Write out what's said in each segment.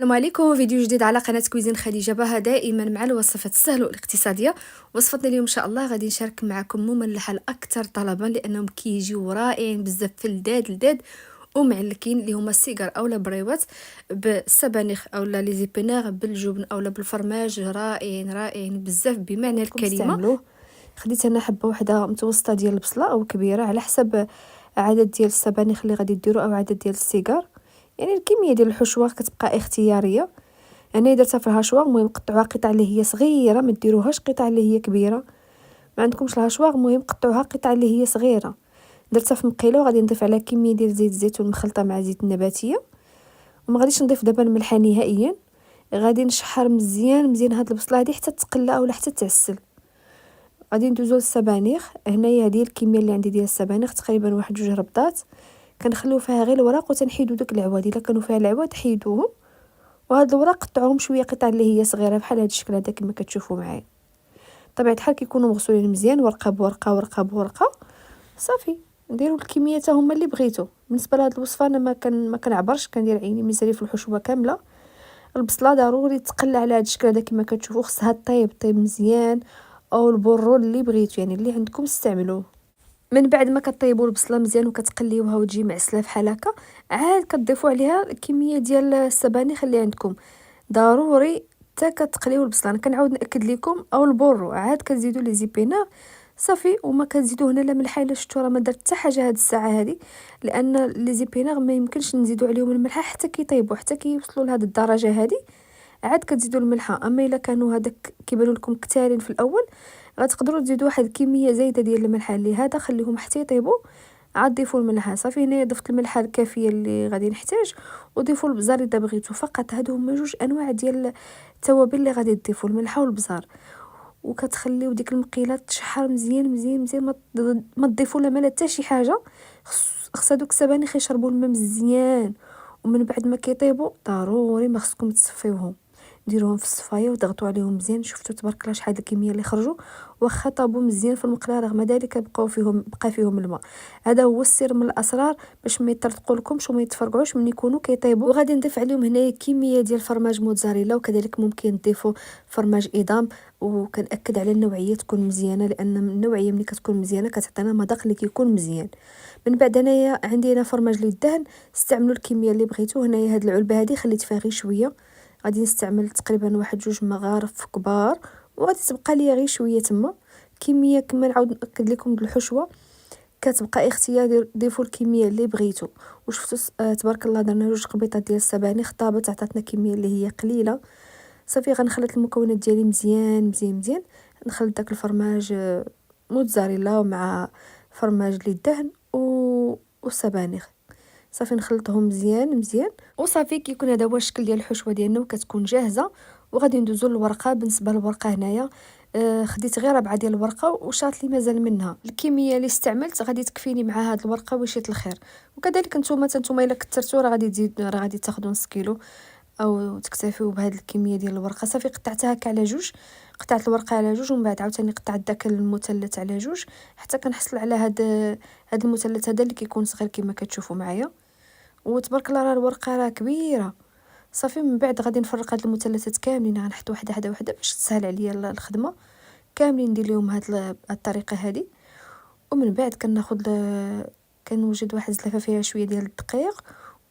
السلام عليكم. فيديو جديد على قناه كويزين خديجه بها، دائما مع الوصفات السهله والاقتصاديه. وصفتنا اليوم ان شاء الله غادي نشارك معكم مملحه الاكثر طلبا، لانهم كيجيو رائعين بزاف في لداد ومعلكين، اللي هما السيجار اولا بريوات بالسبانخ اولا لي زيبينار بالجبن اولا بالفرماج. رائعين بزاف بمعنى الكلمه. خديت انا حبه واحده متوسطه ديال البصله او كبيره على حسب عدد ديال السبانخ اللي غادي ديروا او عدد ديال السيجار. يعني الكميه ديال الحشوه كتبقى اختياريه. انا درتها في الهاشواغ، المهم قطعوها قطع اللي هي صغيره، ما ديروهاش قطع اللي هي كبيره. ما عندكمش الهاشواغ المهم قطعوها قطع اللي هي صغيره. درتها في مقيله وغادي نضيف عليها كميه ديال زيت الزيتون مخلطه مع زيت النباتيه. وما غاديش نضيف دابا الملح نهائيا. غادي نشحر مزيان هاد البصله هادي حتى تقلى اولا حتى تعسل. غادي ندوزو للسبانخ. هنايا هذه الكميه اللي عندي ديال السبانخ، تقريبا واحد 2 ربطات. كنخليو فيها غير الوراق وتنحيدو داك العواد، الا كانوا فيها العواد حيدوهم. وهاد الوراق قطعوهم شويه قطع اللي هي صغيره بحال هاد الشكل هذا كما كتشوفوا معايا. طبيعه الحال كيكونوا مغسولين مزيان، ورقه بورقه ورقه بورقه. صافي نديروا الكميه حتى هما اللي بغيتو. بالنسبه لهاد الوصفه انا ما كنعبرش، كندير عيني ميزالي في الحشوه كامله. البصله ضروري تقلى على هاد الشكل هذا كما كتشوفوا، خصها طيب مزيان، او البرو اللي بغيتو يعني اللي عندكم استعملوه. من بعد ما كطيبوا البصله مزيان وكتقليوها وتجي معسله بحال هكا، عاد كتضيفوا عليها الكميه ديال السبانخ اللي عندكم. ضروري حتى كتقليو البصله، انا كنعاود ناكد لكم، او البورو عاد كتزيدوا لي زيبينار صافي. وما كتزيدوا هنا لا ملح لا شطوره، ما درت حتى حاجه هاد الساعه هادي، لان لي زيبينار ما يمكنش نزيدوا عليهم الملح حتى كيطيبوا، حتى كيوصلوا لهاد الدرجه هادي عاد كتزيدوا الملحه. اما الا كانوا هذاك كيبانوا لكم كثارين في الاول، غتقدروا تزيدوا واحد الكميه زايده ديال الملح اللي هذا، خليهم حتى يطيبوا عاد ضيفوا الملح. صافي هنا ضفت الملحه الكافيه اللي غادي نحتاج، وضيفوا البزار اذا بغيتوا. فقط هادو هما 2 انواع ديال التوابل اللي غادي تضيفوا، الملحه والبزار. وكتخليو ديك المقيله تشحر مزيان ما تضيفوا لا ما لا حتى شي حاجه. خص هادوك السبانخ يشربوا الماء مزيان. ومن بعد ما كيطيبوا ضروري ما خصكم تصفيوهم، ديروهم في الصفايه وضغطوا عليهم مزيان. شفتوا تبارك الله شحال الكميه اللي خرجوا، واخا طابوا مزيان في المقله رغم ذلك بقى فيهم الماء. هذا هو السر من الاسرار باش ما يطرطقوا لكمش وما يتفرقعوش من يكونوا كيطيبوا. وغادي نضيف عليهم هنايا كميه ديال فرماج موتزاريلا، وكذلك ممكن تضيفوا فرماج ايدام. وكنأكد على النوعيه تكون مزيانه، لان النوعيه ملي كتكون مزيانه كتعطينا مذاق اللي كيكون مزيان. من بعد انايا عندي هنا فرماج للدهن، استعملوا الكميه اللي بغيتو. هنايا هاد العلبه هذه خليت فيها غير شويه، غادي نستعمل تقريبا واحد 2 مغارف كبار، وغادي تبقى ليا غير شويه تما. كميه كما نعاود ناكد لكم الحشوه كتبقى اختيار، ضيفوا الكميه اللي بغيتو. وشفتوا تبارك الله درنا 2 قبيطات ديال السبانخ طابت، عطاتنا كميه اللي هي قليله. صافي غنخلط المكونات ديالي مزيان. نخلط داك الفرماج موتزاريلا مع فرماج للدهن والسبانخ. صافي نخلطهم مزيان وصافي. كيكون هذا هو الشكل ديال الحشوه ديالنا وكتكون جاهزه. وغادي ندوزو للورقه. بالنسبه للورقه هنايا خديت غير 4 ديال الورقه وشاط لي مازال منها. الكميه اللي استعملت غادي تكفيني مع هاد الورقه وشيت الخير. وكذلك نتوما الا كثرتوا راه غادي تاخذوا نص كيلو او تكتفيو بهاد الكميه ديال الورقه. صافي قطعتها هكا على 2، قطعت الورقه على 2 ومن بعد عاوتاني قطعت داك المثلث على 2 حتى كنحصل على هاد المثلث هذا اللي كيكون صغير كما كتشوفوا معايا. وتبارك الله راه الورقه راه كبيره. صافي من بعد غادي نفرق هاد المثلثات كاملين، غنحط واحده باش تسهل عليا الخدمه. كاملين ندير لهم هاد الطريقه هذه. ومن بعد كنوجد واحد الزلافه فيها شويه ديال الدقيق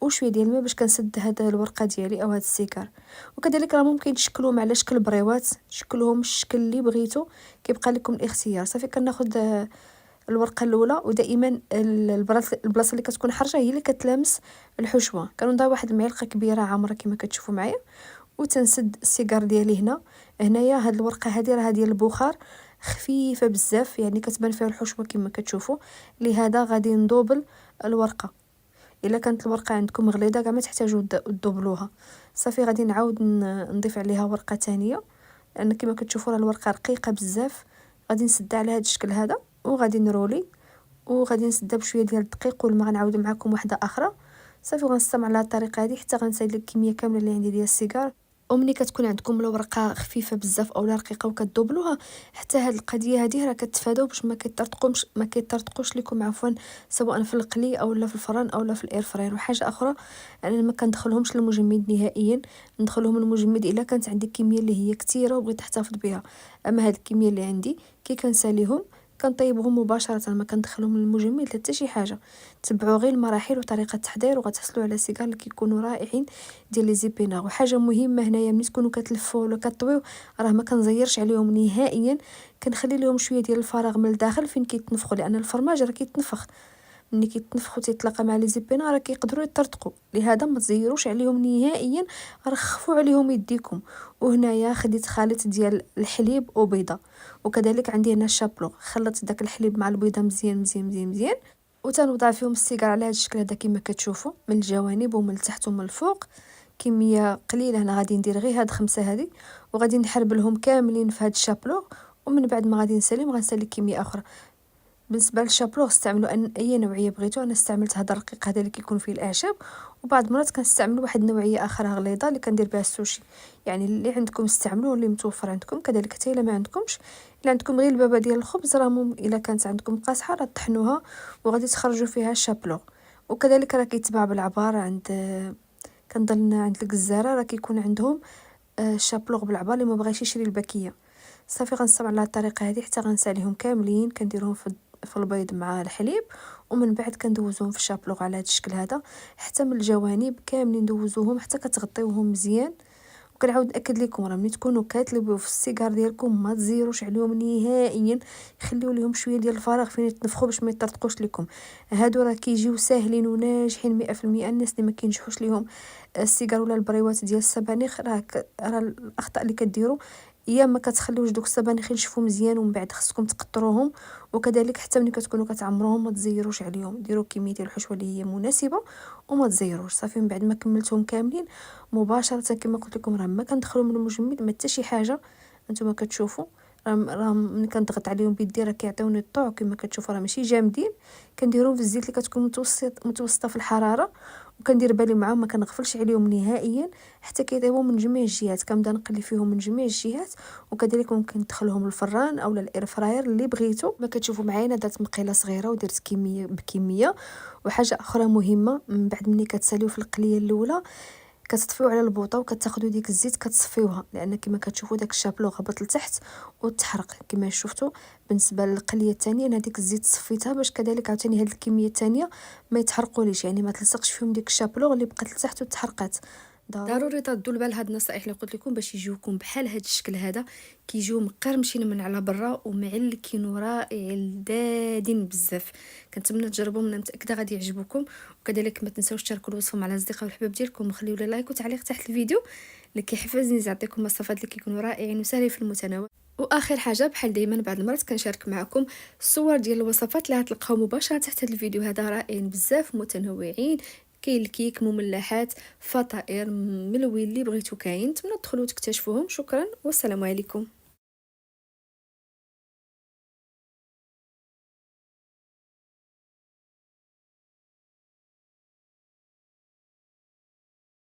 وشويه ديال الماء باش كنسد هاد الورقه ديالي او هاد السيكار. وكذلك راه ممكن تشكلوهم على شكل بريوات، تشكلوهم الشكل اللي بغيتو، كيبقى لكم الاختيار. صافي كناخذ الورقه الاولى، ودائما البلاصه اللي كتكون حرجه هي اللي كتلامس الحشوه. كنوضع واحد المعلقه كبيره عامره كما كتشوفوا معايا، وتنسد السيجار ديالي هنايا. هاد الورقه هذه راه ديال البخار، خفيفه بزاف يعني كتبان فيها الحشوه كما كتشوفوا. لهذا غادي ندوبل الورقه. الا كانت الورقه عندكم غليظه كاع ما تحتاجوا تدوبلوها. صافي غادي نعاود نضيف عليها ورقه ثانيه، لان كما كتشوفوا راه الورقه رقيقه بزاف. غادي نسدها على هذا الشكل هذا وغادي نرولي، وغادي نسدها بشويه ديال الدقيق والماء. غنعاود معكم واحده اخرى. صافي غنستمر على الطريقه هذه حتى غنسالي الكميه كامله اللي عندي ديال السيجار. ومني كتكون عندكم الورقه خفيفه بزاف اولا رقيقه وكتدوبلوها، حتى هاد القضيه هذه راه كتفاداو باش ما كيطرطقوش لكم عفوا، سواء في القلي اولا في الفران اولا في الاير فراير. وحاجه اخرى، انا ما كندخلهمش للمجمد نهائيا، ندخلهم المجمد الا كانت عندي كميه اللي هي كثيره وبغيت احتفظ بها. اما هاد الكميه اللي عندي كي كنساليهم كنطيبهم مباشره، ما كندخلهم للمجمد حتى شي حاجه. تبعوا غير المراحل وطريقه التحضير وغتحصلوا على سيجار اللي كيكونوا رائعين ديال لي زيبينار. وحاجه مهمه هنايا، ملي تكونوا كتلفوا ولا كطويو، راه ما كنزيرش عليهم نهائيا، كنخلي لهم شويه ديال الفراغ من الداخل فين كيتنفخوا، لان الفرماج راه كيتنفخ. ملي كيتنفخ وتيتلاقى مع لي زيبينار راه كيقدروا يطرطقوا، لهذا ما تزيروش عليهم نهائيا، رخفوا عليهم يديكم. وهنايا خديت خليط ديال الحليب وبيضه، وكذلك عندي هنا الشابلو، خلطت داك الحليب مع البيضه مزيان مزيان مزيان مزيان، وتنوضع فيهم السيجار على هذا الشكل هذا كما كتشوفوا، من الجوانب ومن التحت ومن الفوق. كميه قليله، هنا غادي ندير غير هاد 5 هذه، وغادي نحربلهم كاملين في هاد الشابلو. ومن بعد ما غادي نساليهم غنسالي كميه اخرى. بالنسبه للشابلوغ استعملوا اي نوعيه بغيتو، انا استعملت هذا الرقيق هذا اللي كيكون فيه الاعشاب، وبعض المرات كنستعمل واحد النوعيه اخرى غليظه اللي كندير بها السوشي. يعني اللي عندكم استعملوه، اللي متوفر عندكم كذلك. حتى الا ما عندكمش، الا عندكم غير البابه ديال الخبز، راه الا كانت عندكم قاصحه راه طحنوها وغادي تخرجوا فيها الشابلوغ. وكذلك راه كيتباع بالعبار عند، كنظن عند الجزاره راه كيكون عندهم الشابلوغ بالعبار اللي ما بغاش يشري الباكيه. صافي غنستمر على الطريقه هذه حتى غنساليهم كاملين، كنديرهم في البيض مع الحليب، ومن بعد كندوزوهم في الشابلوغ على هذا الشكل هذا، حتى من الجوانب كاملين ندوزوهم حتى كتغطيوهم مزيان. وكنعاود ناكد لكم، راه ملي تكونوا كتلبوا في السيجار ديالكم ما تزيروش عليهم نهائيا، خليو لهم شويه ديال الفراغ فين يتنفخوا باش ما يطرطقوش لكم. هادو راه كيجيو ساهلين وناجحين 100%. الناس اللي ما كينجحوش ليهم السيجار ولا البريوات ديال السبانخ، راه الاخطاء اللي كديروا، يا ما كتخليوش دوك السبانخ ينشفوا مزيان ومن بعد خصكم تقطروهم. وكذلك حتى ملي كتكونوا كتعمروهم ما تزيروش عليهم، ديروا كميه ديال الحشوه اللي هي مناسبه وما تزيروش. صافي من بعد ما كملتهم كاملين مباشره كما قلت لكم، راه ما كندخلوا من المجمد ما حتى شي حاجه. انتما كتشوفوا راه ملي كنضغط عليهم بيدي راه كيعطيوني الطوع، كما كتشوفوا راه ماشي جامدين. كنديرهم في الزيت اللي كتكون متوسطه في الحراره، وكندير بالي معاهم ما كنغفلش عليهم نهائيا حتى كيطيبوا من جميع الجهات. كنبدا نقلي فيهم من جميع الجهات. وكذلك ممكن تدخلهم الفران اولا الاير فراير اللي بغيتو. ما كتشوفوا معايا انا درت مقيله صغيره ودرت كميه بكميه. وحاجه اخرى مهمه، من بعد ملي كتساليو في القليه الاولى كتطفيو على البوطه وكتاخذوا ديك الزيت كتصفيوها، لان كما كتشوفوا داك الشابلو هبط لتحت وتحرق كما شفتوا. بالنسبه للقليه الثانيه انا ديك الزيت صفيتها باش كذلك عاوتاني هاد الكميه الثانيه ما يتحرقوليش، يعني ما تلصقش فيهم ديك الشابلو اللي بقات لتحت وتحرقات. ضروري تردوا البال هاد النصائح اللي قلت لكم باش يجيوكم بحال هاد الشكل هذا، كيجيو مقرمشين من على برا ومعلكين ورائع لذاذين بزاف. كنتمنى تجربوهم، انا متاكده غادي يعجبوكم. وكذلك ما تنساوش تشاركوا الوصفه مع الاصدقاء والحباب ديالكم، وخليوا لي لايك وتعليق تحت الفيديو اللي كيحفزني نعطيكم وصفات اللي كيكونوا رائعين وسهلين في المتناول. واخر حاجه، بحال دائما بعض المرات كنشارك معكم الصور ديال الوصفات اللي غتلقاو مباشره تحت الفيديو هذا، رائعين بزاف متنوعين. كاين الكيك، مملحات، فطائر، ملوي، اللي بغيتو كاين. نتمنى تدخلوا تكتشفوهم. شكرا والسلام عليكم.